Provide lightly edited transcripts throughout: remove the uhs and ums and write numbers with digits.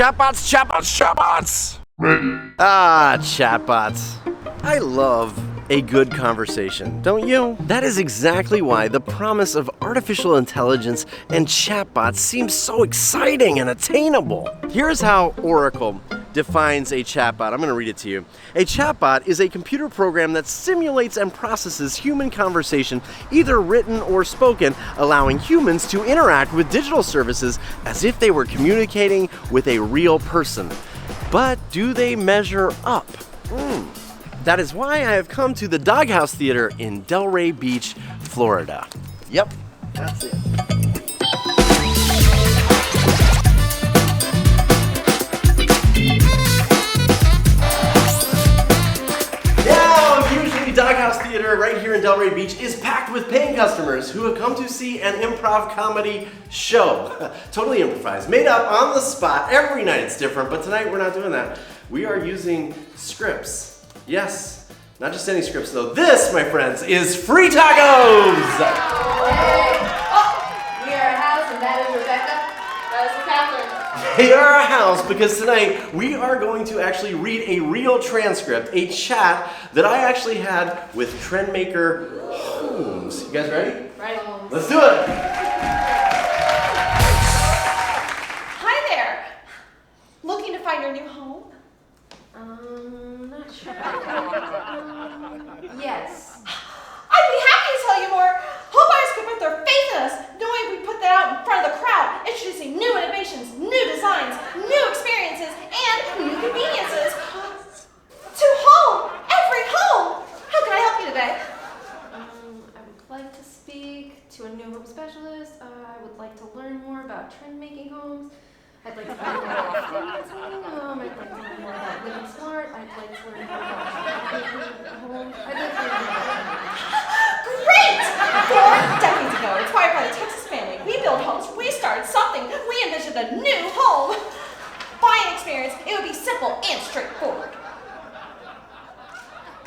Chatbots, chatbots, chatbots! Chatbots. I love a good conversation, don't you? That is exactly why the promise of artificial intelligence and chatbots seems so exciting and attainable. Here's how Oracle defines a chatbot. I'm going to read it to you. A chatbot is a computer program that simulates and processes human conversation, either written or spoken, allowing humans to interact with digital services as if they were communicating with a real person. But do they measure up? That is why I have come to the Doghouse Theater in Delray Beach, Florida. Yep, that's it. Doghouse Theater right here in Delray Beach is packed with paying customers who have come to see an improv comedy show. Totally improvised, made up on the spot. Every night it's different, but tonight we're not doing that. We are using scripts. Yes, not just any scripts though. This, my friends, is free tacos! We are a house, and that is Rebecca. That is Catherine. They are a house because tonight we are going to actually read a real transcript, a chat that I actually had with Trendmaker Homes. You guys ready? Right. Let's do it! Hi there. Looking to find your new home? Not sure. Yes. I'd be happy to tell you more. Home buyers could put their faith in us, knowing we put that out in front of the crowd, introducing new innovations, new designs, new experiences, and new conveniences. To home! Every home! How can I help you today? I would like to speak to a new home specialist. I would like to learn more about trend-making homes. I'd like to find out about financing. I'd like to learn more about living smart. I'd like to learn more about home. I'd like to learn more about Great! 4 decades ago, inspired by the Texas family, we build homes. We started something. We envisioned a new home. Buying experience, it would be simple and straightforward.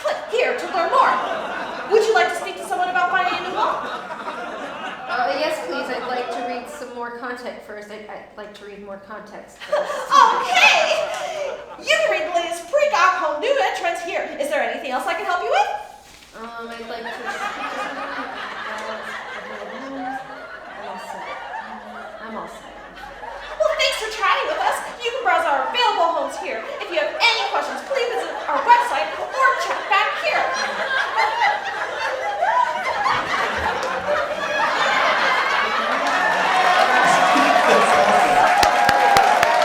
Click here to learn more. Would you like to speak to someone about buying a new home? Yes, please. I'd like to read some more context first. I'd like to read more context first. Okay! You can read the latest pre-doc home new trends here. Is there anything else I can help you with? I'd like to speak to someone about homes. I'm all set. Well, thanks for chatting with us. You can browse our available homes here. If you have any questions, please visit our website or chat back here.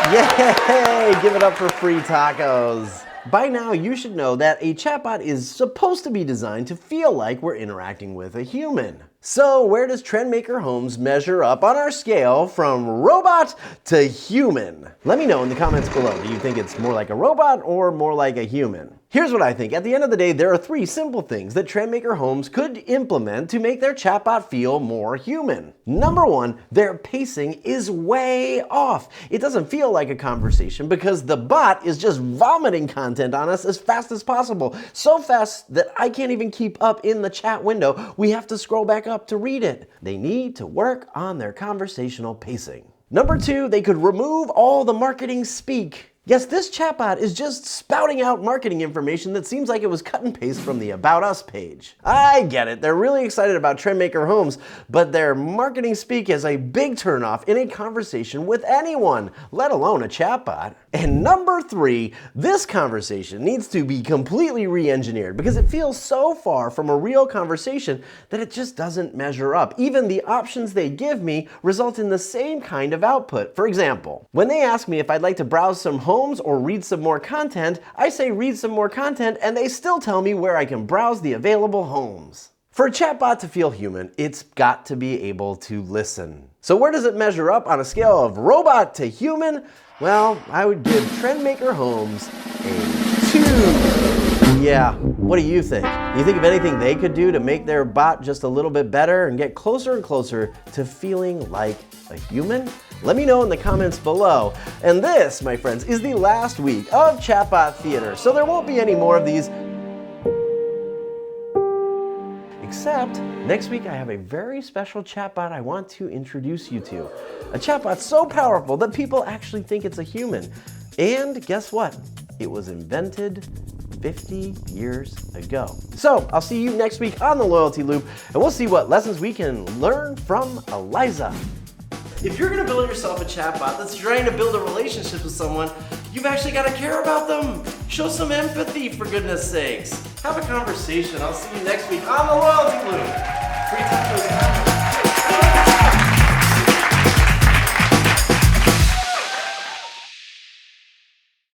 Yay! Give it up for free tacos. By now, you should know that a chatbot is supposed to be designed to feel like we're interacting with a human. So where does Trendmaker Homes measure up on our scale from robot to human? Let me know in the comments below. Do you think it's more like a robot or more like a human? Here's what I think. At the end of the day, there are 3 simple things that Trendmaker Homes could implement to make their chatbot feel more human. Number 1, their pacing is way off. It doesn't feel like a conversation because the bot is just vomiting content on us as fast as possible. So fast that I can't even keep up in the chat window. We have to scroll back up to read it. They need to work on their conversational pacing. Number 2, they could remove all the marketing speak. Yes, this chatbot is just spouting out marketing information that seems like it was cut and paste from the About Us page. I get it, they're really excited about Trendmaker Homes, but their marketing speak is a big turnoff in a conversation with anyone, let alone a chatbot. And number 3, this conversation needs to be completely re-engineered because it feels so far from a real conversation that it just doesn't measure up. Even the options they give me result in the same kind of output. For example, when they ask me if I'd like to browse some homes or read some more content, I say read some more content and they still tell me where I can browse the available homes. For a chatbot to feel human, it's got to be able to listen. So where does it measure up on a scale of robot to human? Well, I would give Trendmaker Homes a 2. Yeah, what do you think? Do you think of anything they could do to make their bot just a little bit better and get closer and closer to feeling like a human? Let me know in the comments below. And this, my friends, is the last week of Chatbot Theater, so there won't be any more of these Except, next week I have a very special chatbot I want to introduce you to. A chatbot so powerful that people actually think it's a human. And guess what? It was invented 50 years ago. So, I'll see you next week on the Loyalty Loop, and we'll see what lessons we can learn from Eliza. If you're gonna build yourself a chatbot that's trying to build a relationship with someone, you've actually gotta care about them. Show some empathy, for goodness sakes. Have a conversation. I'll see you next week on the Loyalty Loop.